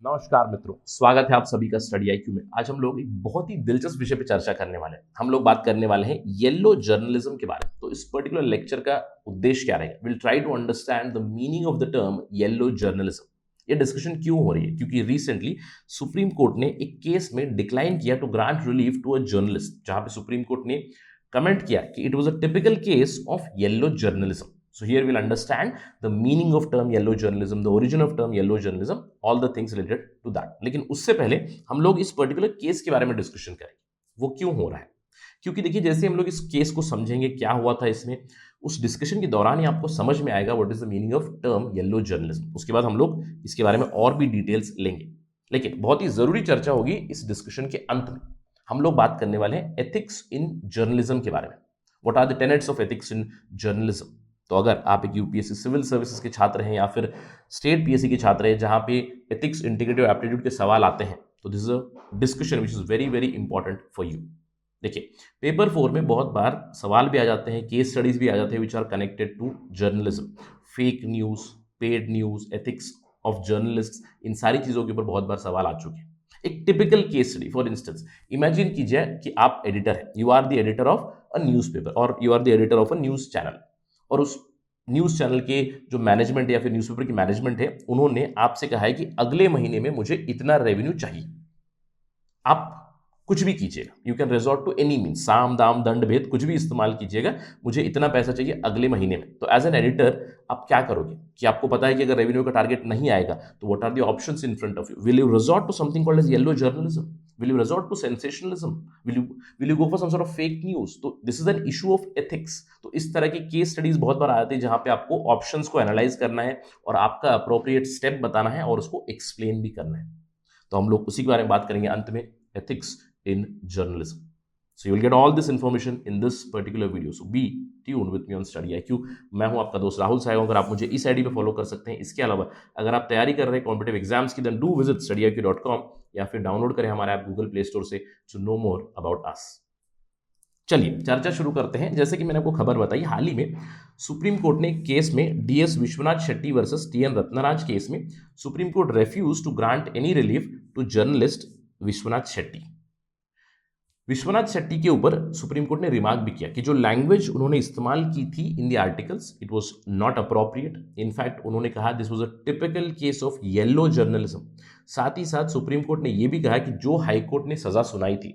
नमस्कार मित्रों, स्वागत है आप सभी का स्टडी आईक्यू में। आज हम लोग एक बहुत ही दिलचस्प विषय पे चर्चा करने वाले हैं। हम लोग बात करने वाले हैं येलो जर्नलिज्म के बारे में। तो इस पर्टिकुलर लेक्चर का उद्देश्य क्या रहेगा? Will try to understand the meaning of the term yellow journalism. ये डिस्कशन क्यों हो रही है? क्योंकि रिसेंटली सुप्रीम कोर्ट ने एक केस में डिक्लाइन किया to grant relief to a journalist, जहां पे सुप्रीम कोर्ट ने कमेंट किया कि it was a typical case of yellow journalism. So here we'll understand the meaning of term yellow journalism, the origin of term yellow journalism, all the things related to that. लेकिन उससे पहले हम लोग इस particular case के बारे में discussion करेंगे, वो क्यों हो रहा है। क्योंकि देखिए, जैसे हम लोग इस केस को समझेंगे, क्या हुआ था इसमें, उस डिस्कशन के दौरान ही आपको समझ में आएगा what is the meaning of term yellow journalism. उसके बाद हम लोग इसके बारे में और भी डिटेल्स लेंगे, लेकिन बहुत ही जरूरी चर्चा होगी इस डिस्कशन के अंत में। हम लोग बात करने वाले हैं एथिक्स इन जर्नलिज्म के बारे में। What are the tenets of ethics in journalism. तो अगर आप एक यूपीएससी सिविल सर्विसेज के छात्र हैं या फिर स्टेट पीएससी के छात्र हैं जहां पे एथिक्स, इंटीग्रिटी और एप्टीट्यूड के सवाल आते हैं, तो this is a discussion which is very very important for you. देखिए, पेपर 4 में बहुत बार सवाल भी आ जाते हैं, केस स्टडीज भी आ जाते हैं which are connected to journalism, fake news, paid news, ethics of journalist, इन सारी चीजों के ऊपर बहुत बार सवाल आ चुके हैं। एक typical case study, for instance imagine कीजिए कि आप एडिटर हैं, you are the editor of a newspaper और you are the editor of a news channel, और उस न्यूज चैनल के जो मैनेजमेंट या फिर न्यूज़पेपर की मैनेजमेंट है, उन्होंने आपसे कहा है कि अगले महीने में मुझे इतना रेवेन्यू चाहिए। आप कुछ भी कीजिएगा, you can resort to any mean, साम दाम दंड भेद कुछ भी इस्तेमाल कीजिएगा, मुझे इतना पैसा चाहिए अगले महीने में। तो एज एन एडिटर आप क्या करोगे कि आपको पता है कि अगर रेवेन्यू का टारगेट नहीं आएगा तो what are the options in front of you? Will you resort to something called as yellow journalism? Will you resort to sensationalism? Will you go for some sort of fake news? तो this is an issue of ethics. तो इस तरह की case studies बहुत बार आती है जहां पे आपको ऑप्शंस को एनालाइज करना है और आपका अप्रोप्रिएट स्टेप बताना है और उसको एक्सप्लेन भी करना है। तो हम लोग उसी के बारे में बात करेंगे अंत में, ethics in journalism. So you will get all this information in this particular video. So be tuned with me on Study IQ. मैं हूं आपका दोस्त राहुल साहब। अगर आप मुझे इस आईडी पे फॉलो कर सकते हैं। इसके अलावा अगर आप तैयारी कर रहे हैं कॉम्पिटिटिव एग्जाम्स की, देन डू विजिट studyiq.com या फिर डाउनलोड करें हमारे ऐप गूगल प्ले स्टोर से to know more about us. चलिए चर्चा शुरू करते हैं। जैसे कि मैंने आपको खबर बताई, हाल ही में सुप्रीम कोर्ट ने केस में DS Vishwanath Shetty versus TN Ratnaraj case में supreme court refuse to grant any relief to journalist Vishwanath Shetty. Vishwanath Shetty के ऊपर सुप्रीम कोर्ट ने रिमार्क भी किया कि जो लैंग्वेज उन्होंने इस्तेमाल की थी in the articles, it was not appropriate. In fact उन्होंने कहा this was a typical case of yellow journalism. साथ ही साथ सुप्रीम कोर्ट ने यह भी कहा कि जो हाई कोर्ट ने सजा सुनाई थी,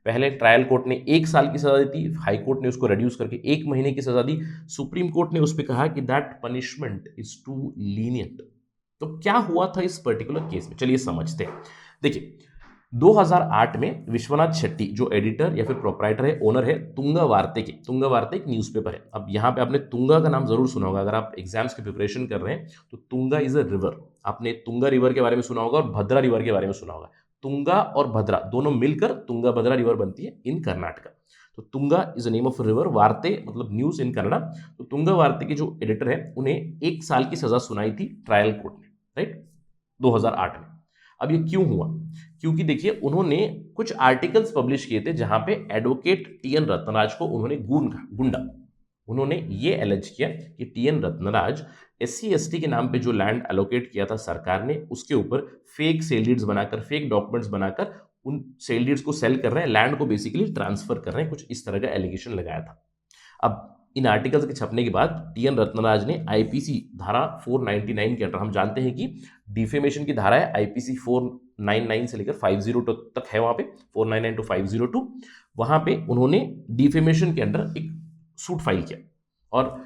पहले ट्रायल कोर्ट ने 1 साल की सजा दी थी, हाई कोर्ट ने उसको रिड्यूस करके 1 महीने की सजा दी। सुप्रीम कोर्ट ने उस पर कहा कि that punishment is too lenient. तो क्या हुआ था इस पर्टिकुलर केस में, चलिए समझते हैं। देखिए, 2008 में विश्वनाथ शेट्टी जो एडिटर या फिर प्रोप्राइटर है, ओनर है तुंगा वार्ते के। तुंगा वार्ते एक न्यूज़पेपर है। अब यहाँ पे आपने तुंगा का नाम जरूर सुना होगा, अगर आप एग्जाम्स की प्रिपरेशन कर रहे हैं तो तुंगा इज अ रिवर। आपने तुंगा रिवर के बारे में सुना होगा और भद्रा रिवर के बारे में सुना होगा। तुंगा और भद्रा दोनों मिलकर तुंगा भद्रा रिवर बनती है इन कर्नाटका। तो Tunga is a name of river, वार्ते मतलब न्यूज इन कन्नड़ा। तो तुंगा वार्ते के जो एडिटर है उन्हें 1 साल की सजा सुनाई थी ट्रायल कोर्ट ने, राइट, 2008 में। अब ये क्यों हुआ? क्योंकि देखिए, उन्होंने कुछ आर्टिकल्स पब्लिश किए थे जहां पे एडवोकेट टीएन रत्नराज को उन्होंने गुंडा, उन्होंने ये एलिज किया कि टीएन रत्नराज एससी एसटी के नाम पे जो लैंड एलोकेट किया था सरकार ने, उसके ऊपर फेक सेल डीड्स बनाकर, फेक डॉक्यूमेंट्स बनाकर उन सेल डीड्स को सेल कर रहे हैं, लैंड को बेसिकली ट्रांसफर कर रहे हैं, कुछ इस तरह का एलिगेशन लगाया था। अब इन आर्टिकल्स के छपने के बाद टीएन रत्नराज ने आईपीसी धारा 499 के अंडर, हम जानते हैं कि डिफेमेशन की धारा है आईपीसी 499 से लेकर 502 तक है, वहां पे 499 टू 502, वहां पे उन्होंने डिफेमेशन के अंडर एक सूट फाइल किया और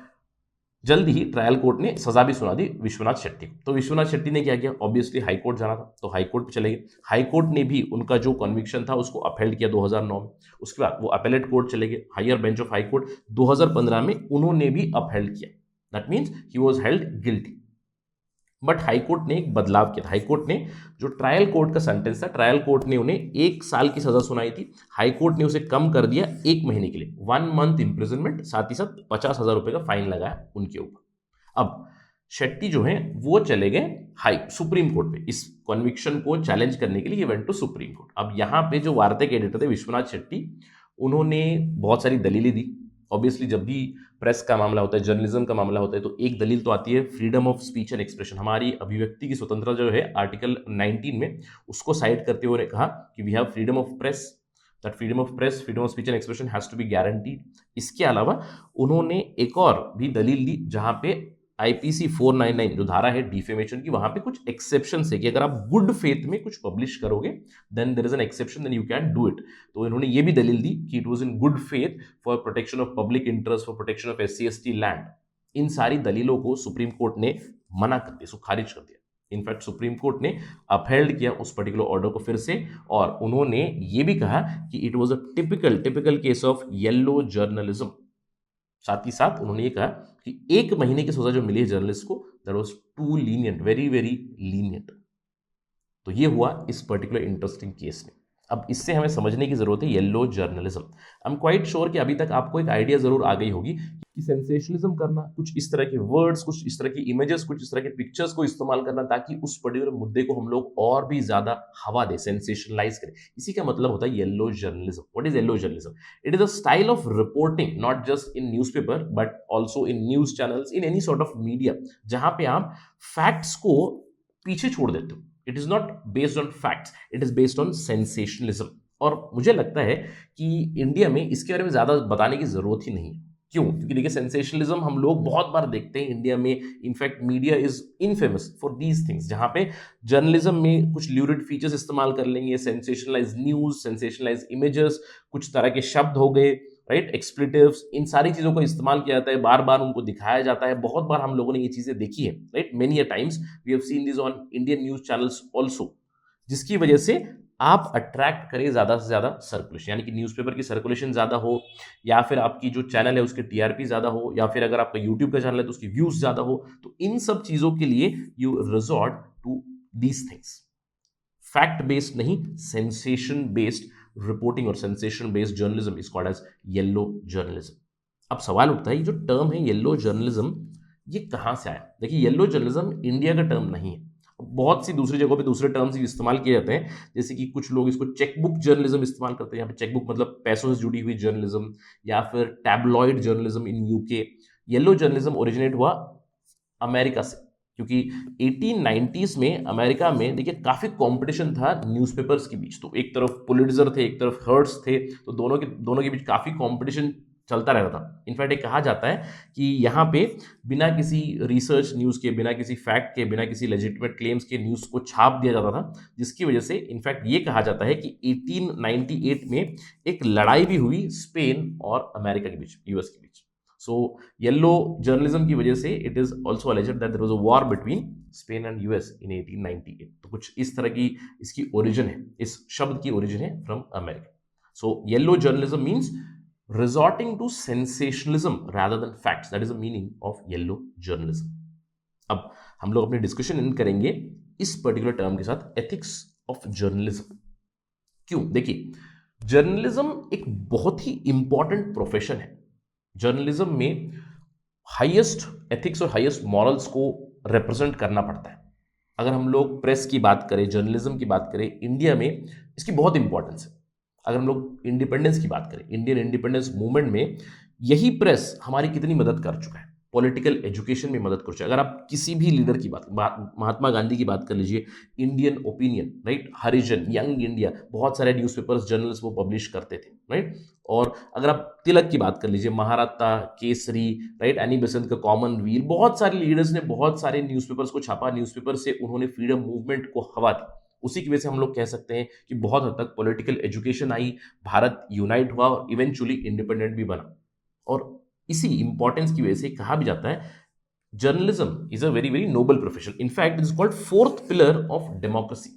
जल्द ही ट्रायल कोर्ट ने सजा भी सुना दी विश्वनाथ शेट्टी को। तो विश्वनाथ शेट्टी ने क्या किया? ऑब्वियसली हाई कोर्ट जाना था, तो हाई कोर्ट पे चले गए। हाई कोर्ट ने भी उनका जो कन्विक्शन था उसको अपहेल्ड किया 2009 में। उसके बाद वो अपीलेट कोर्ट चले गए, higher bench of high court. 2015 में उन्होंने भी अपहेल्ड किया, that means he was held guilty. But high court ने एक बदलाव किया था। हाईकोर्ट ने जो ट्रायल कोर्ट का सेंटेंस था, ट्रायल कोर्ट ने उन्हें 1 साल की सजा सुनाई थी, हाईकोर्ट ने उसे कम कर दिया 1 महीने के लिए, 1 मंथ इंप्रिजनमेंट, साथ ही साथ 50,000 रुपए का फाइन लगाया उनके ऊपर। अब शेट्टी जो है वो चले गए सुप्रीम कोर्ट पे, इस कन्विक्शन को चैलेंज करने के लिए ये वेंट टू सुप्रीम कोर्ट। अब यहाँ पे जो वार्ता के एडिटर थे विश्वनाथ शेट्टी, उन्होंने बहुत सारी दलीलें दी ऑब्वियसली जब भी प्रेस का मामला होता है, जर्नलिज्म का मामला होता है, तो एक दलील तो आती है freedom of speech and expression, हमारी अभिव्यक्ति की स्वतंत्रता जो है आर्टिकल 19 में, उसको साइड करते हुए कहा कि we have freedom of press, that freedom of press, freedom of speech and expression has to be guaranteed. इसके अलावा उन्होंने एक और भी दलील दी जहां पे आईपीसी 499 जो धारा है डिफेमेशन की, वहां पे कुछ एक्सेप्शन है कि अगर आप गुड फेथ में कुछ पब्लिश करोगे then there is an exception, then you can do it. तो इन्होंने ये भी दलील दी कि it was in good faith for protection of public interest, for protection of SC/ST land. इन सारी दलीलों को सुप्रीम कोर्ट ने मना कर दिया, खारिज कर दिया। इनफैक्ट सुप्रीम कोर्ट ने अपहेल्ड किया उस पर्टिकुलर ऑर्डर को फिर से, और उन्होंने ये भी कहा कि it was a typical case of yellow journalism. साथ ही साथ उन्होंने ये कहा कि 1 महीने की सजा जो मिली है जर्नलिस्ट को, that was too lenient, very lenient. तो ये हुआ इस पर्टिकुलर इंटरेस्टिंग केस में। अब इससे हमें समझने की जरूरत है yellow journalism. I am quite sure कि अभी तक आपको एक आइडिया जरूर आ गई होगी कि सेंसेशनलिज्म करना, कुछ इस तरह के वर्ड्स, कुछ इस तरह की इमेजेस, कुछ इस तरह के पिक्चर्स को इस्तेमाल करना ताकि उस पर्टिकुलर मुद्दे को हम लोग और भी ज्यादा हवा दे, सेंसेशनलाइज करें, इसी का मतलब होता है yellow journalism. What is yellow journalism? It is a style of reporting not just in newspaper but also in news channels, in any sort of media, जहां पे आप फैक्ट्स को पीछे छोड़ देते हो। It is not based on facts, it is based on sensationalism. और मुझे लगता है कि इंडिया में इसके बारे में ज्यादा बताने की जरूरत ही नहीं है। क्यों? क्योंकि देखिए सेंसेशनलिज्म हम लोग बहुत बार देखते हैं इंडिया में। In fact media is infamous for these things, जहां पे जर्नलिज्म में कुछ ल्यूरिड फीचर्स इस्तेमाल कर लेंगे, सेंसेशनलाइज न्यूज, सेंसेशनलाइज इमेजेस, कुछ तरह के शब्द हो गए, राइट, एक्सप्लेटिव्स, इन सारी चीजों को इस्तेमाल किया जाता है, बार बार उनको दिखाया जाता है। बहुत बार हम लोगों ने ये चीजें देखी है, right, many a times we have seen this on Indian news channels also, जिसकी वजह से आप अट्रैक्ट करें ज्यादा से ज्यादा सर्कुलेशन, यानी कि न्यूज़पेपर की सर्कुलेशन ज्यादा हो, या फिर आपकी जो चैनल है उसके TRP ज्यादा हो, या फिर अगर आपका यूट्यूब का चैनल है तो उसकी व्यूज ज्यादा हो। तो इन सब चीजों के लिए you resort to these things. Fact based नहीं, सेंसेशन बेस्ड रिपोर्टिंग और sensation based journalism is called as yellow journalism. अब सवाल उठता है, ये जो टर्म है येलो जर्नलिज्म, ये कहां से आया? देखिए, येलो जर्नलिज्म इंडिया का टर्म नहीं है। बहुत सी दूसरी जगहों पे दूसरे टर्म्स इस्तेमाल किए जाते हैं, जैसे कि कुछ लोग इसको चेकबुक जर्नलिज्म इस्तेमाल करते हैं। यहाँ पे चेकबुक मतलब पैसों से जुड़ी हुई जर्नलिज्म, या फिर tabloid journalism in UK। Yellow journalism originate हुआ अमेरिका से, क्योंकि 1890s में अमेरिका में देखिए काफी कंपटीशन था न्यूज़पेपर्स के बीच। तो एक तरफ पुलिट्जर थे, एक तरफ हर्ट्स थे, तो दोनों के बीच काफी कंपटीशन चलता रहता था। इनफैक्ट ये कहा जाता है कि यहाँ पे बिना किसी रिसर्च न्यूज़ के, बिना किसी फैक्ट के, बिना किसी लेजिटिमेट क्लेम्स के न्यूज़ को छाप दिया जाता था, जिसकी वजह से इनफैक्ट ये कहा जाता है कि 1898 में एक लड़ाई भी हुई स्पेन और अमेरिका के बीच, US के बीच। सो येलो जर्नलिज्म की वजह से it is also alleged that there was a war between Spain and US in 1898। तो कुछ इस तरह की इसकी ओरिजिन है, इस शब्द की ओरिजिन है from America. So yellow journalism means resorting to sensationalism rather than facts. That is the meaning of yellow journalism. अब हम लोग अपनी डिस्कशन इन करेंगे इस पर्टिकुलर टर्म के साथ, एथिक्स ऑफ जर्नलिज्म। क्यों? देखिए, जर्नलिज्म एक बहुत ही इंपॉर्टेंट प्रोफेशन है। जर्नलिज्म में हाईएस्ट एथिक्स और हाईएस्ट मॉरल्स को रिप्रेजेंट करना पड़ता है। अगर हम लोग प्रेस की बात करें, जर्नलिज्म की बात करें, इंडिया में इसकी बहुत इंपॉर्टेंस है। अगर हम लोग इंडिपेंडेंस की बात करें, इंडियन इंडिपेंडेंस मूवमेंट में यही प्रेस हमारी कितनी मदद कर चुका है, पॉलिटिकल एजुकेशन में मदद कर चुका है। अगर आप किसी भी लीडर की बात, महात्मा गांधी की बात कर लीजिए, इंडियन ओपिनियन, राइट, हरिजन, यंग इंडिया, बहुत सारे न्यूज़पेपर्स, जर्नल्स वो पब्लिश करते थे, राइट। और अगर आप तिलक की बात कर लीजिए, महाराता, केसरी, राइट, एनी बेसेंट का कॉमनवेल, बहुत सारे लीडर्स ने बहुत सारे न्यूज़पेपर्स को छापा, न्यूज़पेपर से उन्होंने फ्रीडम मूवमेंट को हवा दी। उसी की वजह से हम लोग कह सकते हैं कि बहुत हद तक political education I, Bharat unite हुआ और इवेंचुअली इंडिपेंडेंट भी बना। और इसी इंपॉर्टेंस की वजह से कहा भी जाता है journalism is a very noble profession. In fact it is called 4th pillar of democracy.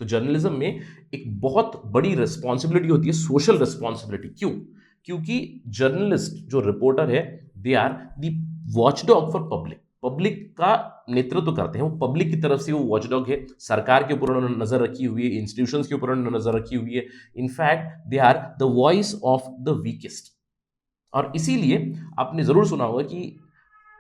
तो जर्नलिज्म में एक बहुत बड़ी रिस्पॉन्सिबिलिटी होती है, सोशल रिस्पॉन्सिबिलिटी। क्यों? क्योंकि जर्नलिस्ट जो रिपोर्टर है, they are the watchdog for public. Public का नेतृत्व करते हैं, वो पब्लिक की तरफ से वो वॉचडॉग है। सरकार के ऊपर उन्होंने नजर रखी हुई है, इंस्टीट्यूशंस के ऊपर उन्होंने नजर रखी हुई है। In fact they are the voice of the weakest. और इसीलिए आपने जरूर सुना होगा कि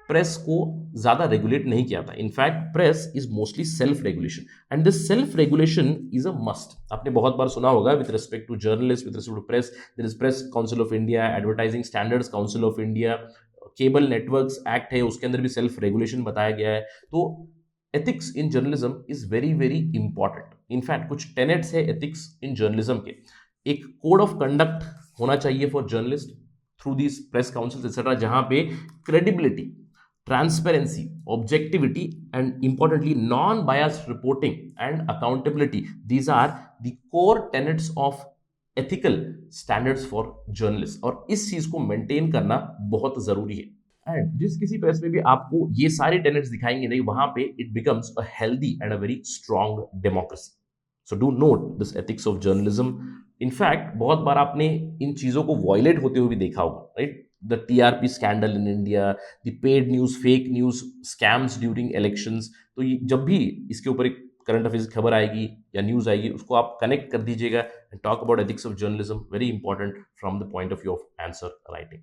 प्रेस को ज्यादा रेगुलेट नहीं किया था। In fact press is mostly self regulation and this self regulation is a must. आपने बहुत बार सुना होगा with respect to journalist, with respect to press, there is press council of India, advertising standards council of India, cable networks act है, उसके अंदर भी self regulation बताया गया है। तो ethics in journalism is very very important. In fact कुछ tenets है एथिक्स इन जर्नलिज्म के। एक कोड ऑफ कंडक्ट होना चाहिए for journalist through these press councils etcetera, जहां पे credibility, transparency, objectivity, and importantly non-biased reporting and accountability, these are the core tenets of ethical standards for journalists। और इस चीज को मेंटेन करना बहुत जरूरी है। एंड जिस किसी प्रेस में भी आपको ये सारे टेनेट्स दिखाएंगे नहीं, वहां पे it becomes a healthy and a very strong democracy. So do not this ethics of journalism. In fact बहुत बार आपने इन चीजों को वॉयलेट होते हुए भी देखा होगा, right? The TRP scandal in India, the paid news, fake news, scams during elections। तो ये जब भी इसके ऊपर एक करंट अफेयर्स खबर आएगी या न्यूज आएगी, उसको आप कनेक्ट कर दीजिएगा and talk about ethics of journalism, very important from the point of view of answer writing.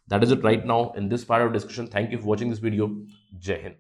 That is it right now in this part of discussion. Thank you for watching this video. Jai Hind।